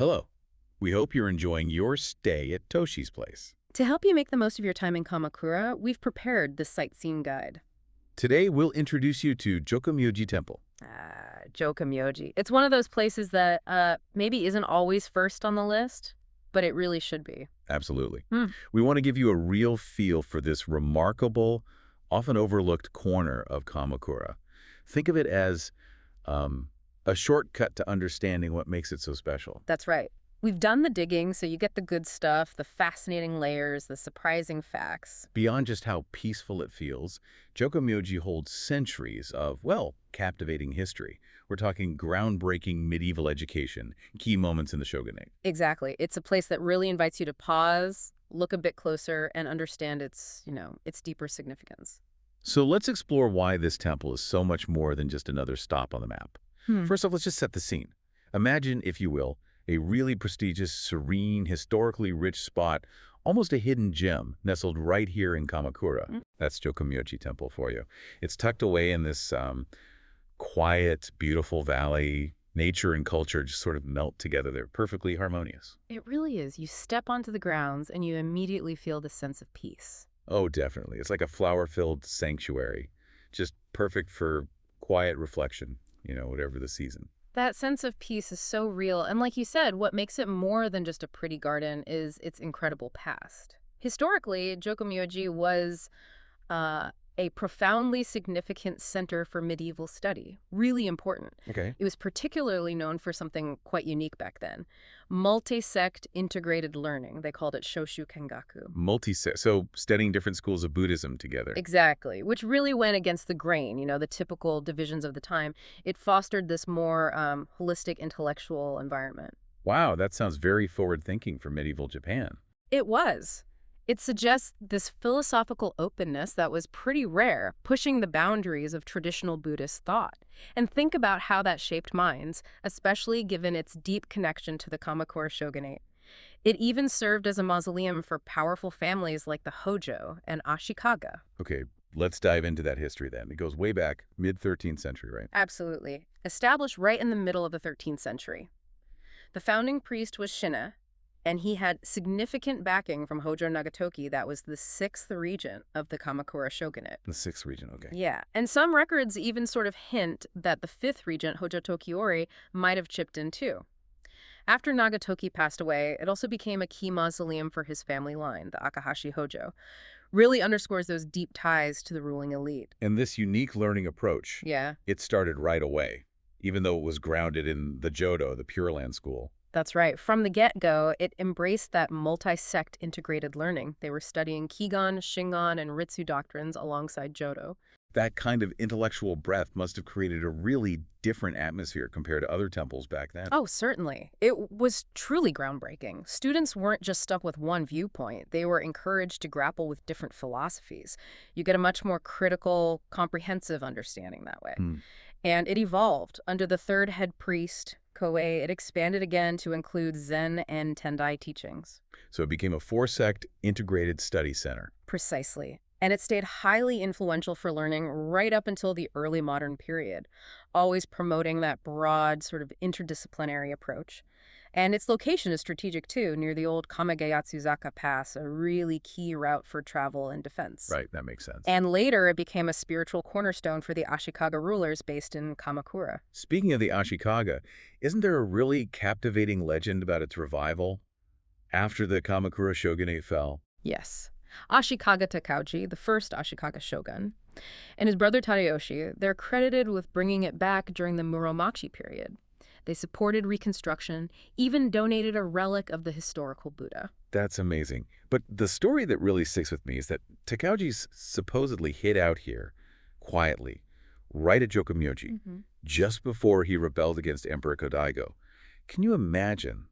Hello. We hope you're enjoying your stay at Toshi's place. To help you make the most of your time in Kamakura, we've prepared this sightseeing guide. Today, we'll introduce you to Jokomyo-ji Temple. Jokomyo-ji. It's one of those places that maybe isn't always first on the list, but it really should be. Absolutely. Hmm. We want to give you a real feel for this remarkable, often overlooked corner of Kamakura. Think of it as a shortcut to understanding what makes it so special. That's right. We've done the digging, so you get the good stuff, the fascinating layers, the surprising facts. Beyond just how peaceful it feels, Jokomyo-ji holds centuries of, well, captivating history. We're talking groundbreaking medieval education, key moments in the shogunate. Exactly. It's a place that really invites you to pause, look a bit closer, and understand its deeper significance. So let's explore why this temple is so much more than just another stop on the map. First off, let's just set the scene. Imagine, if you will, a really prestigious, serene, historically rich spot, almost a hidden gem, nestled right here in Kamakura. That's Jokomyo-ji Temple for you. It's tucked away in this quiet, beautiful valley. Nature and culture just sort of melt together. They're perfectly harmonious. It really is. You step onto the grounds and you immediately feel the sense of peace. Oh, definitely. It's like a flower-filled sanctuary, just perfect for quiet reflection, whatever the season. That sense of peace is so real, and like you said, what makes it more than just a pretty garden is its incredible past. Historically, Jokomyo-ji was a profoundly significant center for medieval study, really important. Okay. It was particularly known for something quite unique back then, multi-sect integrated learning. They called it Shoshu Kengaku. So studying different schools of Buddhism together. Exactly, which really went against the grain, the typical divisions of the time. It fostered this more holistic intellectual environment. Wow, that sounds very forward-thinking for medieval Japan. It was. It suggests this philosophical openness that was pretty rare, pushing the boundaries of traditional Buddhist thought. And think about how that shaped minds, especially given its deep connection to the Kamakura shogunate. It even served as a mausoleum for powerful families like the Hojo and Ashikaga. Okay, let's dive into that history then. It goes way back, mid-13th century, right? Absolutely. Established right in the middle of the 13th century. The founding priest was Shina, and he had significant backing from Hojo Nagatoki, that was the 6th regent of the Kamakura shogunate. The 6th regent, okay. Yeah, and some records even sort of hint that the 5th regent, Hojo Tokiori, might have chipped in too. After Nagatoki passed away, it also became a key mausoleum for his family line, the Akahashi Hojo. Really underscores those deep ties to the ruling elite. And this unique learning approach, Yeah. it started right away, even though it was grounded in the Jodo, the Pure Land school. That's right. From the get-go, it embraced that multi-sect integrated learning. They were studying Kigon, Shingon, and Ritsu doctrines alongside Jodo. That kind of intellectual breadth must have created a really different atmosphere compared to other temples back then. Oh, certainly. It was truly groundbreaking. Students weren't just stuck with one viewpoint. They were encouraged to grapple with different philosophies. You get a much more critical, comprehensive understanding that way. And it evolved. Under the third head priest, Koei, it expanded again to include Zen and Tendai teachings. So it became a 4-sect integrated study center. Precisely. And it stayed highly influential for learning right up until the early modern period, always promoting that broad sort of interdisciplinary approach. And its location is strategic too, near the old Kamegayatsuzaka Pass, a really key route for travel and defense. Right, that makes sense. And later it became a spiritual cornerstone for the Ashikaga rulers based in Kamakura. Speaking of the Ashikaga, isn't there a really captivating legend about its revival after the Kamakura shogunate fell? Yes. Ashikaga Takauji, the first Ashikaga shogun, and his brother Tadayoshi, they're credited with bringing it back during the Muromachi period. They supported reconstruction, even donated a relic of the historical Buddha. That's amazing. But the story that really sticks with me is that Takauji's supposedly hid out here, quietly, right at Jokomyo-ji, just before he rebelled against Emperor Kodaigo. Can you imagine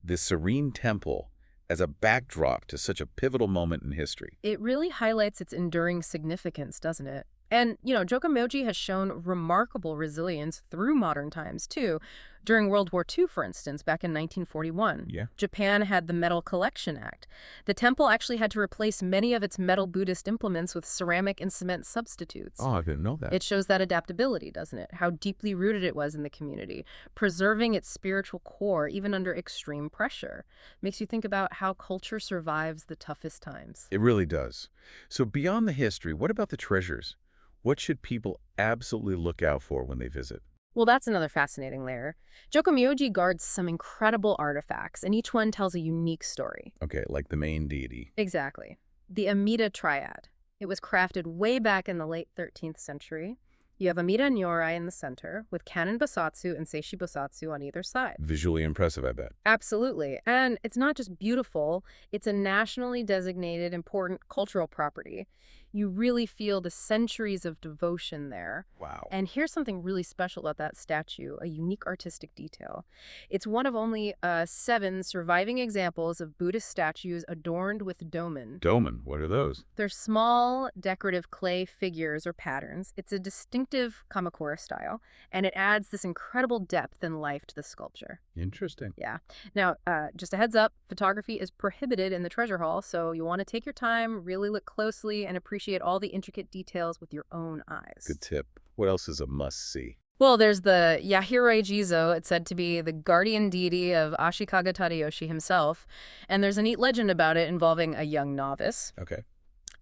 this serene temple as a backdrop to such a pivotal moment in history? It really highlights its enduring significance, doesn't it? And, Jokomyo-ji has shown remarkable resilience through modern times, too. During World War II, for instance, back in 1941, Yeah. Japan had the Metal Collection Act. The temple actually had to replace many of its metal Buddhist implements with ceramic and cement substitutes. Oh, I didn't know that. It shows that adaptability, doesn't it? How deeply rooted it was in the community, preserving its spiritual core even under extreme pressure. Makes you think about how culture survives the toughest times. It really does. So beyond the history, what about the treasures? What should people absolutely look out for when they visit? Well, that's another fascinating layer. Jokomyo-ji guards some incredible artifacts, and each one tells a unique story. Okay, like the main deity. Exactly. The Amida Triad. It was crafted way back in the late 13th century. You have Amida Nyorai in the center, with Kanon Bosatsu and Seishi Bosatsu on either side. Visually impressive, I bet. Absolutely. And it's not just beautiful, it's a nationally designated important cultural property. You really feel the centuries of devotion there. Wow. And here's something really special about that statue, a unique artistic detail. It's one of only 7 surviving examples of Buddhist statues adorned with domen. Domen, what are those? They're small, decorative clay figures or patterns. It's a distinctive Kamakura style, and it adds this incredible depth and life to the sculpture. Interesting. Yeah. Now, just a heads up, photography is prohibited in the treasure hall, so you want to take your time, really look closely, and appreciate all the intricate details with your own eyes. Good tip. What else is a must-see? Well, there's the Yahiroi Jizo. It's said to be the guardian deity of Ashikaga Tadayoshi himself, and there's a neat legend about it involving a young novice. Okay.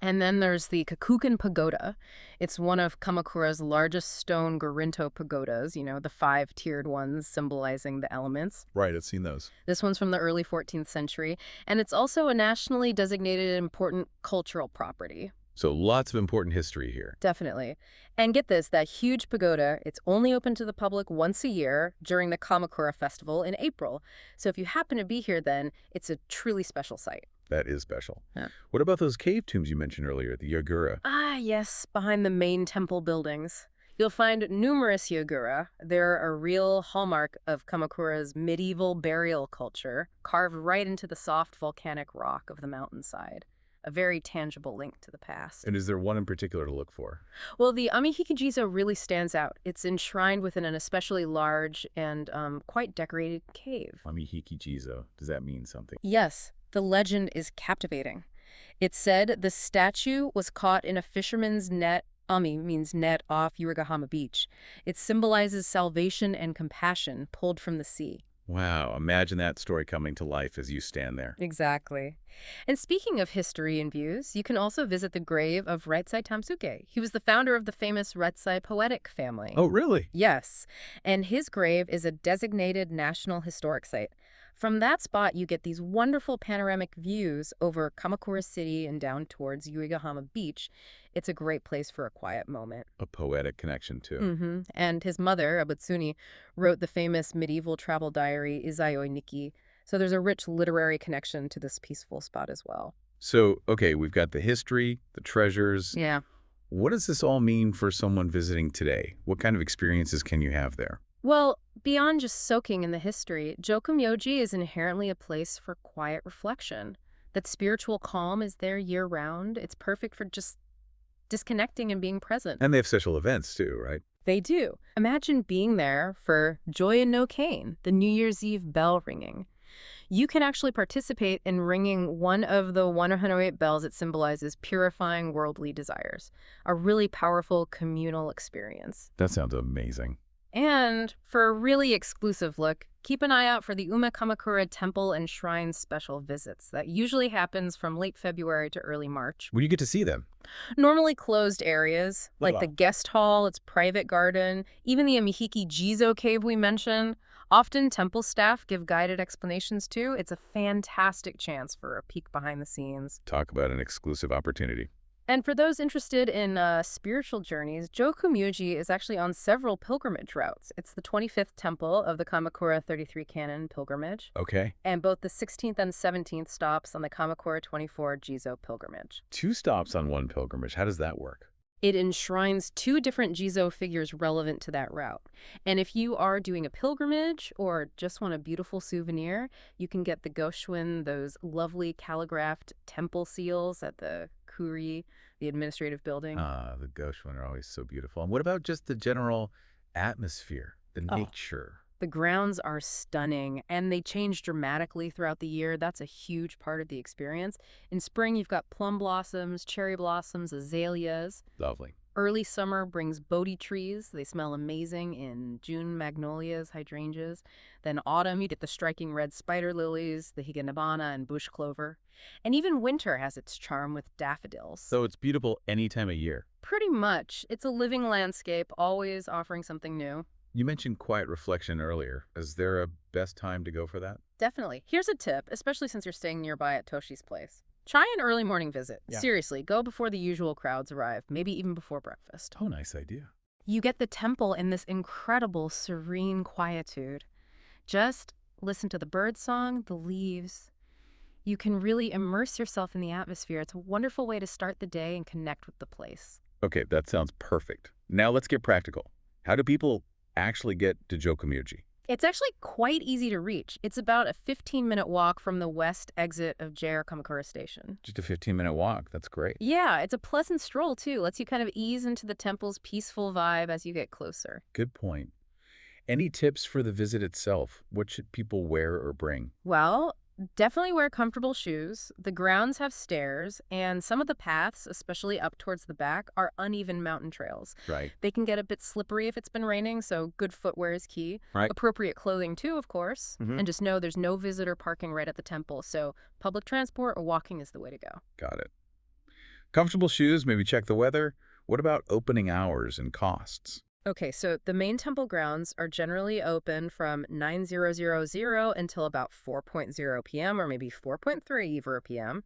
And then there's the Kakuken Pagoda. It's one of Kamakura's largest stone Gorinto pagodas, the 5-tiered ones symbolizing the elements. Right, I've seen those. This one's from the early 14th century, and it's also a nationally designated important cultural property. So lots of important history here. Definitely. And get this, that huge pagoda, it's only open to the public once a year during the Kamakura festival in April. So if you happen to be here then, it's a truly special sight. That is special. Yeah. What about those cave tombs you mentioned earlier, the Yagura? Ah, yes, behind the main temple buildings. You'll find numerous yagura. They're a real hallmark of Kamakura's medieval burial culture, carved right into the soft volcanic rock of the mountainside. A very tangible link to the past. And is there one in particular to look for? Well, the Amihikijizo really stands out. It's enshrined within an especially large and quite decorated cave. Amihikijizo. Does that mean something? Yes, the legend is captivating. It's said the statue was caught in a fisherman's net. Ami means net off Yurigahama Beach. It symbolizes salvation and compassion pulled from the sea. Wow, imagine that story coming to life as you stand there. Exactly. And speaking of history and views, you can also visit the grave of Reitsai Tamsuke. He was the founder of the famous Reitsai poetic family. Oh, really? Yes. And his grave is a designated National Historic Site. From that spot, you get these wonderful panoramic views over Kamakura City and down towards Yurigahama Beach. It's a great place for a quiet moment. A poetic connection, too. And his mother, Abutsuni, wrote the famous medieval travel diary Izayoi Nikki. So there's a rich literary connection to this peaceful spot as well. So, okay, we've got the history, the treasures. Yeah. What does this all mean for someone visiting today? What kind of experiences can you have there? Well, beyond just soaking in the history, Jokomyo-ji is inherently a place for quiet reflection. That spiritual calm is there year-round. It's perfect for just disconnecting and being present. And they have special events, too, right? They do. Imagine being there for Joy no Cane, the New Year's Eve bell ringing. You can actually participate in ringing one of the 108 bells that symbolizes purifying worldly desires. A really powerful communal experience. That sounds amazing. And for a really exclusive look, keep an eye out for the Ume Kamakura Temple and Shrine special visits. That usually happens from late February to early March. When do you get to see them? Normally closed areas, like the guest hall, its private garden, even the Amihiki Jizo cave we mentioned. Often temple staff give guided explanations too. It's a fantastic chance for a peek behind the scenes. Talk about an exclusive opportunity. And for those interested in spiritual journeys, Jokomyo-ji is actually on several pilgrimage routes. It's the 25th temple of the Kamakura 33 Canon pilgrimage. Okay. And both the 16th and 17th stops on the Kamakura 24 Jizo pilgrimage. 2 stops on one pilgrimage. How does that work? It enshrines 2 different Jizo figures relevant to that route. And if you are doing a pilgrimage or just want a beautiful souvenir, you can get the Goshwin, those lovely calligraphed temple seals at the Kuri, the administrative building. The Goshwin are always so beautiful. And what about just the general atmosphere, the nature? The grounds are stunning, and they change dramatically throughout the year. That's a huge part of the experience. In spring, you've got plum blossoms, cherry blossoms, azaleas. Lovely. Early summer brings Bodhi trees. They smell amazing. In June, magnolias, hydrangeas. Then autumn, you get the striking red spider lilies, the higanabana, and bush clover. And even winter has its charm with daffodils. So it's beautiful any time of year. Pretty much. It's a living landscape, always offering something new. You mentioned quiet reflection earlier. Is there a best time to go for that? Definitely. Here's a tip, especially since you're staying nearby at Toshi's place. Try an early morning visit. Yeah. Seriously, go before the usual crowds arrive, maybe even before breakfast. Oh, nice idea. You get the temple in this incredible, serene quietude. Just listen to the birdsong, the leaves. You can really immerse yourself in the atmosphere. It's a wonderful way to start the day and connect with the place. Okay, that sounds perfect. Now let's get practical. How do people actually get to Jokomyo-ji? It's actually quite easy to reach. It's about a 15-minute walk from the west exit of JR Kamakura Station. Just a 15-minute walk. That's great. Yeah, it's a pleasant stroll, too. Lets you kind of ease into the temple's peaceful vibe as you get closer. Good point. Any tips for the visit itself? What should people wear or bring? Well, definitely wear comfortable shoes. The grounds have stairs, and some of the paths, especially up towards the back, are uneven mountain trails. Right. They can get a bit slippery if it's been raining, so good footwear is key. Right. Appropriate clothing, too, of course. And just know there's no visitor parking right at the temple, so public transport or walking is the way to go. Got it. Comfortable shoes, maybe check the weather. What about opening hours and costs? Okay, so the main temple grounds are generally open from 9:00 until about 4:00 p.m. or maybe 4:30 p.m.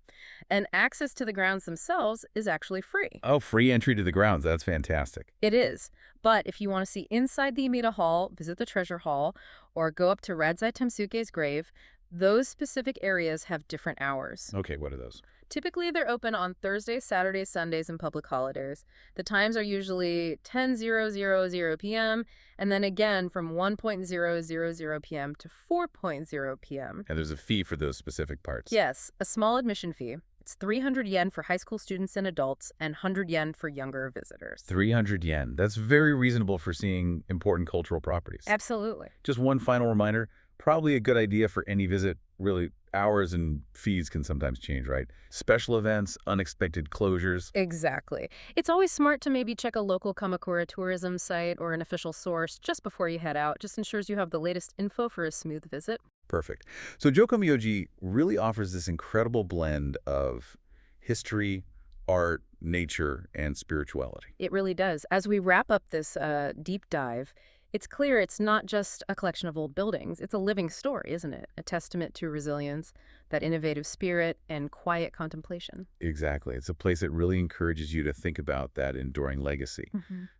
And access to the grounds themselves is actually free. Oh, free entry to the grounds. That's fantastic. It is. But if you want to see inside the Amida Hall, visit the Treasure Hall, or go up to Radzai Temsuke's grave, those specific areas have different hours. Okay, what are those? Typically, they're open on Thursdays, Saturdays, Sundays, and public holidays. The times are usually 10:00 p.m. and then again from 1:00 p.m. to 4:00 p.m. And there's a fee for those specific parts. Yes, a small admission fee. It's 300 yen for high school students and adults and 100 yen for younger visitors. 300 yen. That's very reasonable for seeing important cultural properties. Absolutely. Just one final reminder, probably a good idea for any visit. Really, hours and fees can sometimes change, right? Special events, unexpected closures. Exactly. It's always smart to maybe check a local Kamakura tourism site or an official source just before you head out. Just ensures you have the latest info for a smooth visit. Perfect. So Jokomyo-ji really offers this incredible blend of history, art, nature, and spirituality. It really does. As we wrap up this deep dive, it's clear it's not just a collection of old buildings. It's a living story, isn't it? A testament to resilience, that innovative spirit, and quiet contemplation. Exactly. It's a place that really encourages you to think about that enduring legacy,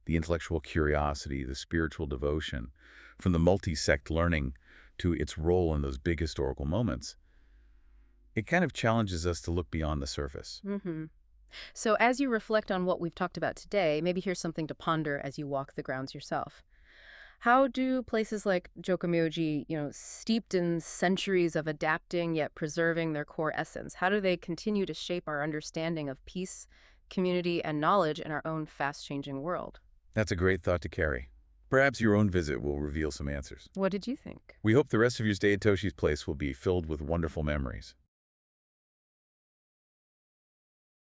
the intellectual curiosity, the spiritual devotion, from the multi-sect learning to its role in those big historical moments. It kind of challenges us to look beyond the surface. So as you reflect on what we've talked about today, maybe here's something to ponder as you walk the grounds yourself. How do places like Jokomyo-ji, steeped in centuries of adapting yet preserving their core essence, how do they continue to shape our understanding of peace, community, and knowledge in our own fast-changing world? That's a great thought to carry. Perhaps your own visit will reveal some answers. What did you think? We hope the rest of your stay at Toshi's place will be filled with wonderful memories.